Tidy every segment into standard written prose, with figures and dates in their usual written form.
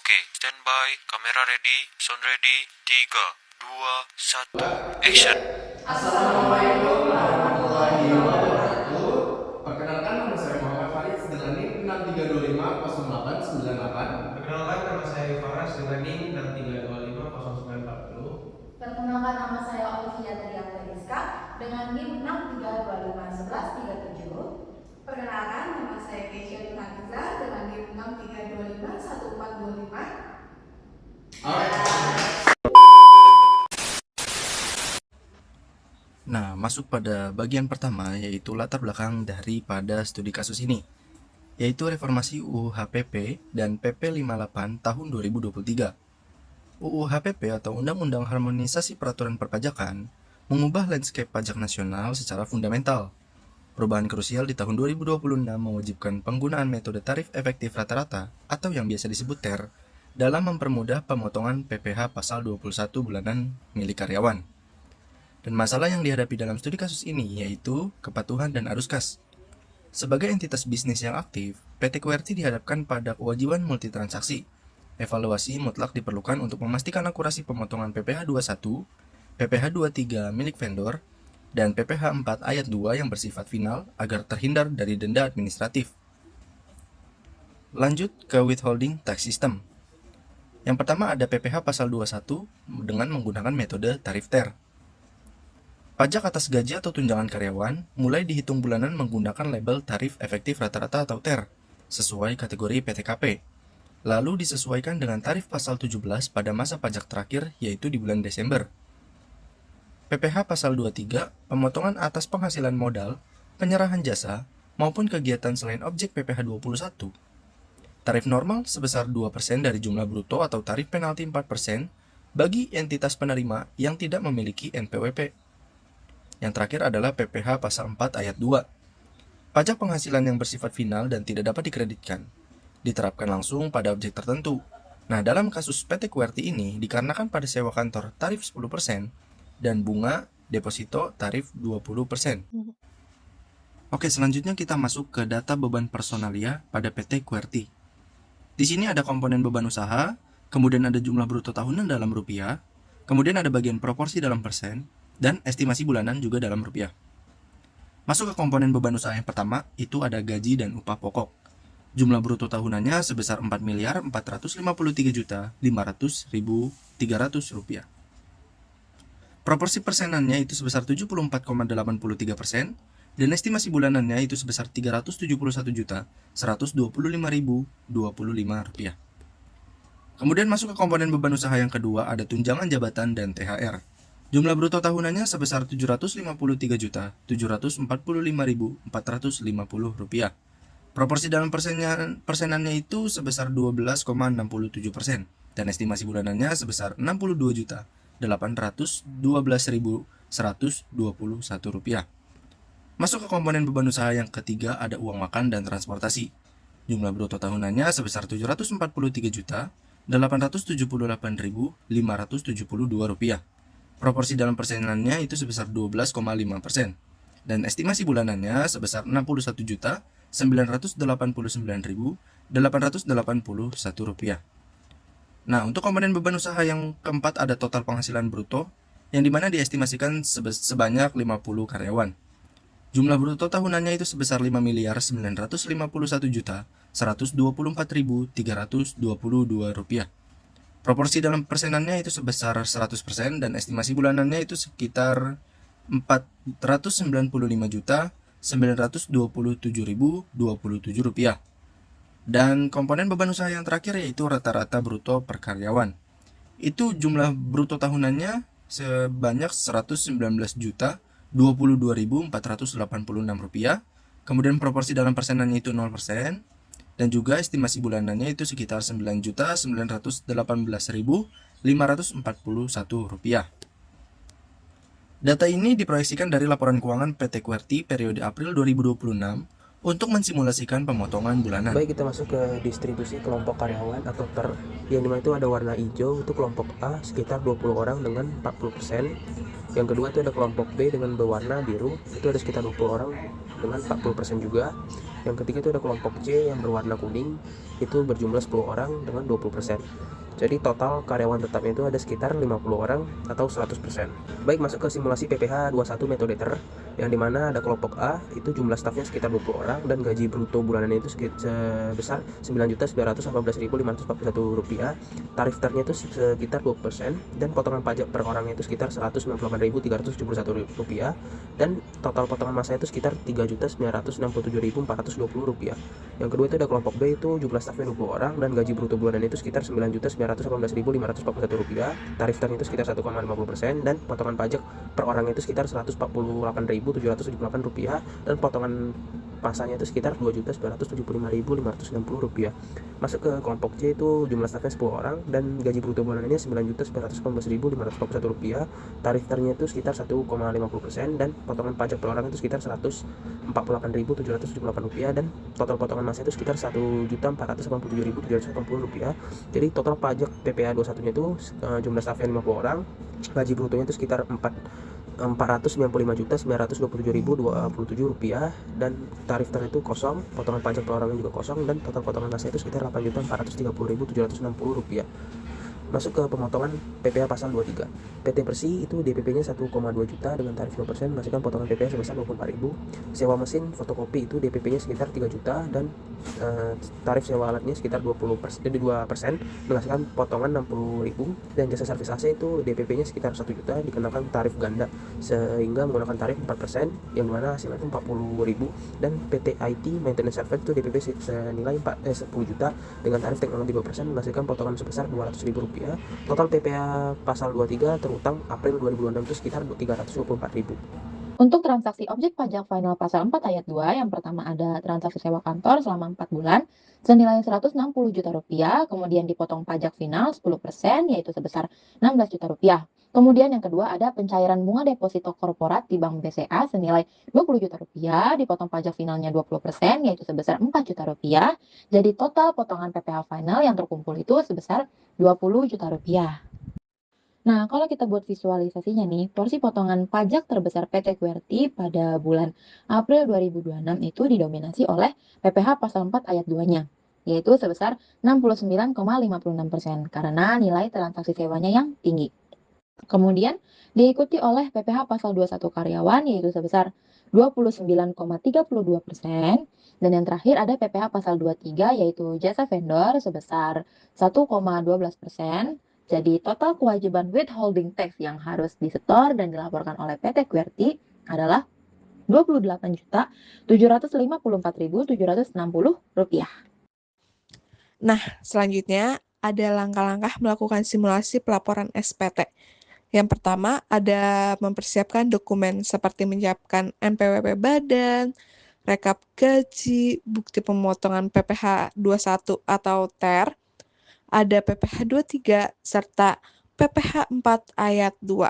Oke, standby, kamera ready, sound ready, 3, 2, 1, action. Assalamualaikum warahmatullahi wabarakatuh. Perkenalkan, nama saya Muhammad Farid dengan NIM 63250898. Perkenalkan, nama saya Faras dengan NIM 63250940. Perkenalkan, nama saya Olivia Tadia Feliska dengan NIM 63251137. Perkenalkan, nama saya Keisha Nurhaniza dengan NIM 63251425. Nah, masuk pada bagian pertama, yaitu latar belakang daripada studi kasus ini, yaitu reformasi UU HPP dan PP 58 tahun 2023. UU HPP atau Undang-Undang Harmonisasi Peraturan Perpajakan mengubah landscape pajak nasional secara fundamental. Perubahan krusial di tahun 2026 mewajibkan penggunaan metode tarif efektif rata-rata atau yang biasa disebut TER dalam mempermudah pemotongan PPh pasal 21 bulanan milik karyawan. Dan masalah yang dihadapi dalam studi kasus ini yaitu kepatuhan dan arus kas. Sebagai entitas bisnis yang aktif, PT QWERTY dihadapkan pada kewajiban multitransaksi. Evaluasi mutlak diperlukan untuk memastikan akurasi pemotongan PPh 21, PPh 23 milik vendor, dan PPh 4 ayat 2 yang bersifat final agar terhindar dari denda administratif. Lanjut ke withholding tax system. Yang pertama ada PPh pasal 21 dengan menggunakan metode tarif TER. Pajak atas gaji atau tunjangan karyawan mulai dihitung bulanan menggunakan label tarif efektif rata-rata atau TER sesuai kategori PTKP. Lalu disesuaikan dengan tarif pasal 17 pada masa pajak terakhir yaitu di bulan Desember. PPh pasal 23, pemotongan atas penghasilan modal, penyerahan jasa, maupun kegiatan selain objek PPh 21. Tarif normal sebesar 2% dari jumlah bruto atau tarif penalti 4% bagi entitas penerima yang tidak memiliki NPWP. Yang terakhir adalah PPh pasal 4 ayat 2. Pajak penghasilan yang bersifat final dan tidak dapat dikreditkan diterapkan langsung pada objek tertentu. Nah, dalam kasus PT QWERTY ini dikarenakan pada sewa kantor tarif 10% dan bunga deposito tarif 20%. Oke, selanjutnya kita masuk ke data beban personalia pada PT QWERTY. Di sini ada komponen beban usaha, kemudian ada jumlah bruto tahunan dalam rupiah, kemudian ada bagian proporsi dalam persen, dan estimasi bulanan juga dalam rupiah. Masuk ke komponen beban usaha yang pertama, itu ada gaji dan upah pokok. Jumlah bruto tahunannya sebesar 4.453.500.300 rupiah. Proporsi persenannya itu sebesar 74,83%, dan estimasi bulanannya itu sebesar 371.125.025 rupiah. Kemudian masuk ke komponen beban usaha yang kedua, ada tunjangan jabatan dan THR. Jumlah bruto tahunannya sebesar 753.745.450 rupiah. Proporsi dalam persenannya itu sebesar 12,67%, dan estimasi bulanannya sebesar 62.812.121 rupiah. Masuk ke komponen beban usaha yang ketiga, ada uang makan dan transportasi. Jumlah bruto tahunannya sebesar 743.878.572 rupiah. Proporsi dalam persenannya itu sebesar 12,5%, dan estimasi bulanannya sebesar 61.989.881 rupiah. Nah, untuk komponen beban usaha yang keempat ada total penghasilan bruto, yang dimana diestimasikan sebanyak 50 karyawan. Jumlah bruto tahunannya itu sebesar 5.951.124.322 rupiah. Proporsi dalam persenannya itu sebesar 100%, dan estimasi bulanannya itu sekitar 495.927.027 rupiah. Dan komponen beban usaha yang terakhir yaitu rata-rata bruto per karyawan. Itu jumlah bruto tahunannya sebanyak 119.022.486 rupiah. Kemudian proporsi dalam persenannya itu 0%, dan juga estimasi bulanannya itu sekitar 9.918.541 rupiah. Data ini diproyeksikan dari laporan keuangan PT QWERTY periode April 2026 untuk mensimulasikan pemotongan bulanan. Baik, kita masuk ke distribusi kelompok karyawan atau TER, yang dimana itu ada warna hijau untuk kelompok A sekitar 20 orang dengan 40%. Yang kedua itu ada kelompok B dengan berwarna biru, itu ada sekitar 20 orang dengan 40% juga. Yang ketiga itu ada kelompok C yang berwarna kuning, itu berjumlah 10 orang dengan 20%. Jadi total karyawan tetapnya itu ada sekitar 50 orang atau 100%. Baik, masuk ke simulasi PPH 21 metode ter, yang dimana ada kelompok A itu jumlah stafnya sekitar 20 orang dan gaji bruto bulanannya itu sebesar Rp9.918.541. Tarif ternya itu sekitar 20% dan potongan pajak per orangnya itu sekitar Rp198.371 dan total potongan masa itu sekitar Rp3.967.420. Yang kedua itu ada kelompok B, itu jumlah stafnya 20 orang dan gaji bruto bulanannya itu sekitar Rp9.918.541. Tarif ternya itu sekitar 1,50% dan potongan pajak per orang itu sekitar Rp148.778 dan potongan masanya itu sekitar Rp2.975.560. Masuk ke kelompok C, itu jumlah stafnya 10 orang dan gaji bruto bulanannya Rp9.918.541. Tarif ternya itu sekitar 1,50% dan potongan pajak per orang itu sekitar Rp148.778 dan total potongan masa itu sekitar Rp1.487.780. Jadi total pajak PPH 21 nya itu jumlah stafnya 50 orang, gaji brutonya itu sekitar Rp495.927.027 dan tarif ter itu kosong, potongan pajak per orangnya juga kosong dan total potongan masa itu sekitar Rp8.430.760. Masuk ke pemotongan PPH pasal 23. PT Bersih itu DPP-nya 1,2 juta dengan tarif 5%, menghasilkan potongan PPH sebesar Rp24.000. Sewa mesin fotokopi itu DPP-nya sekitar 3 juta dan tarif sewa alatnya sekitar 2%, menghasilkan potongan Rp60.000. Dan jasa servis AC itu DPP-nya sekitar 1 juta, dikenakan tarif ganda sehingga menggunakan tarif 4%, yang dimana hasilnya itu Rp40.000. Dan PT IT Maintenance Service itu DPP senilai 10 juta dengan tarif teknologi 2%, menghasilkan potongan sebesar Rp200.000. Total PPH pasal 23 terutang April 2026 itu sekitar Rp324.000. Untuk transaksi objek pajak final pasal 4 ayat 2, yang pertama ada transaksi sewa kantor selama 4 bulan senilai Rp160 juta, kemudian dipotong pajak final 10% yaitu sebesar Rp16 juta. Kemudian yang kedua ada pencairan bunga deposito korporat di Bank BCA senilai Rp20 juta, dipotong pajak finalnya 20% yaitu sebesar Rp4 juta. Jadi total potongan PPh final yang terkumpul itu sebesar Rp20 juta. Nah, kalau kita buat visualisasinya nih, porsi potongan pajak terbesar PT QWERTY pada bulan April 2026 itu didominasi oleh PPh pasal 4 ayat 2-nya, yaitu sebesar 69,56% karena nilai transaksi sewanya yang tinggi. Kemudian diikuti oleh PPh pasal 21 karyawan yaitu sebesar 29,32%, dan yang terakhir ada PPh pasal 23 yaitu jasa vendor sebesar 1,12%. Jadi total kewajiban withholding tax yang harus disetor dan dilaporkan oleh PT QWERTY adalah Rp28.754.760. Nah, selanjutnya ada langkah-langkah melakukan simulasi pelaporan SPT. Yang pertama ada mempersiapkan dokumen seperti menyiapkan NPWP badan, rekap gaji, bukti pemotongan PPh 21 atau TER, ada PPh 23 serta PPh 4 ayat 2,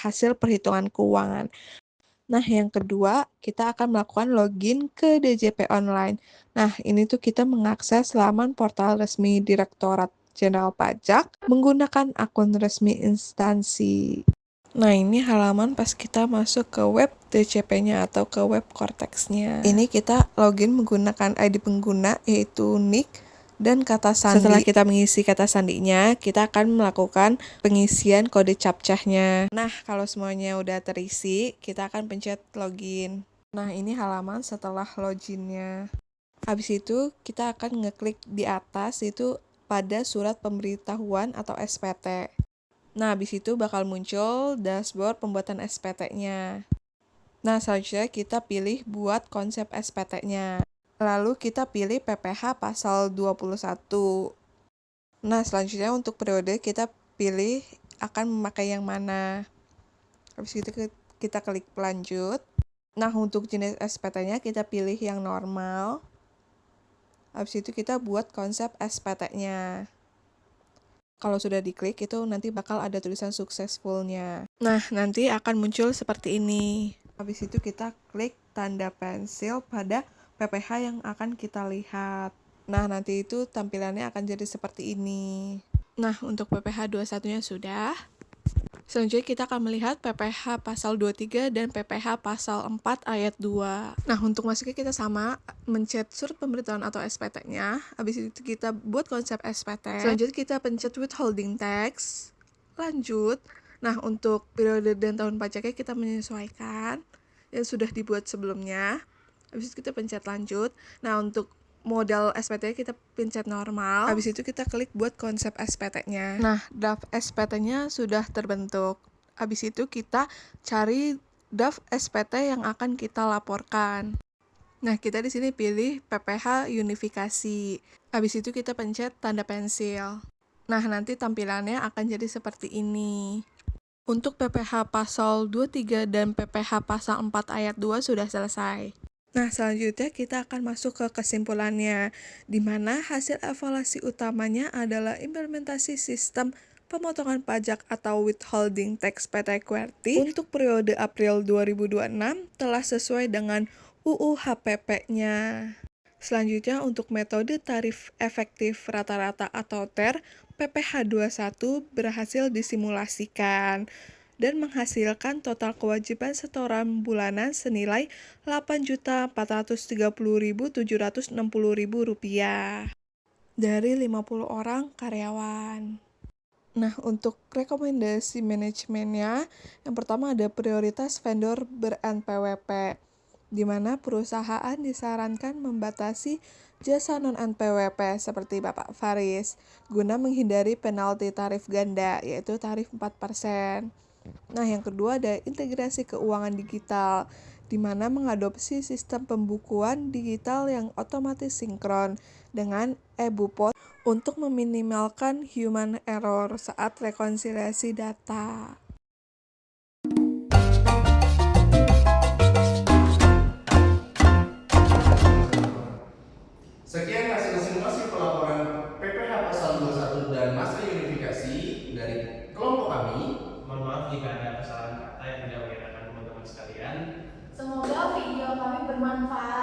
hasil perhitungan keuangan. Nah, yang kedua, kita akan melakukan login ke DJP online. Nah, ini tuh kita mengakses laman portal resmi Direktorat Jenderal Pajak menggunakan akun resmi instansi. Nah, ini halaman pas kita masuk ke web DJP-nya atau ke web Cortex-nya. Ini kita login menggunakan ID pengguna yaitu nick dan kata sandi. Setelah kita mengisi kata sandinya, kita akan melakukan pengisian kode captcha-nya. Nah, kalau semuanya udah terisi, kita akan pencet login. Nah, ini halaman setelah loginnya. Habis itu, kita akan ngeklik di atas itu pada surat pemberitahuan atau SPT. Nah, habis itu bakal muncul dashboard pembuatan SPT-nya. Nah, selanjutnya kita pilih buat konsep SPT-nya. Lalu kita pilih PPh pasal 21. Nah, selanjutnya untuk periode kita pilih akan memakai yang mana. Habis itu kita klik lanjut. Nah, untuk jenis SPT-nya kita pilih yang normal. Habis itu kita buat konsep SPT-nya. Kalau sudah diklik itu nanti bakal ada tulisan successful-nya. Nah, nanti akan muncul seperti ini. Habis itu kita klik tanda pensil pada PPh yang akan kita lihat. Nah, nanti itu tampilannya akan jadi seperti ini. Nah, untuk PPh 21-nya sudah. Selanjutnya kita akan melihat PPh pasal 23 dan PPh pasal 4 ayat 2. Nah, untuk masuknya kita sama mencet surat pemberitahuan atau SPT-nya. Habis itu kita buat konsep SPT. Selanjutnya kita pencet withholding tax. Lanjut. Nah, untuk periode dan tahun pajaknya kita menyesuaikan yang sudah dibuat sebelumnya. Habis itu kita pencet lanjut. Nah, untuk modal SPT kita pencet normal. Habis itu kita klik buat konsep SPT-nya. Nah, draft SPT-nya sudah terbentuk. Habis itu kita cari draft SPT yang akan kita laporkan. Nah, kita di sini pilih PPh unifikasi. Habis itu kita pencet tanda pensil. Nah, nanti tampilannya akan jadi seperti ini. Untuk PPh pasal 23 dan PPh pasal 4 ayat 2 sudah selesai. Nah, selanjutnya kita akan masuk ke kesimpulannya, di mana hasil evaluasi utamanya adalah implementasi sistem pemotongan pajak atau withholding tax PT QWERTY untuk periode April 2026 telah sesuai dengan UU HPP-nya. Selanjutnya untuk metode tarif efektif rata-rata atau TER, PPh 21 berhasil disimulasikan dan menghasilkan total kewajiban setoran bulanan senilai Rp8.430.760.000 dari 50 orang karyawan. Nah, untuk rekomendasi manajemennya, yang pertama ada prioritas vendor ber-NPWP, di mana perusahaan disarankan membatasi jasa non-NPWP seperti Bapak Faris, guna menghindari penalti tarif ganda, yaitu tarif 4%. Nah, yang kedua ada integrasi keuangan digital, di mana mengadopsi sistem pembukuan digital yang otomatis sinkron dengan eBupot untuk meminimalkan human error saat rekonsiliasi data. Sekian hasil simulasi pelaporan PPh pasal 21 dan masa unifikasi dari kelompok kami. Mohon maaf jika ada kesalahan kata yang tidak mengenakan teman-teman sekalian. Semoga video kami bermanfaat.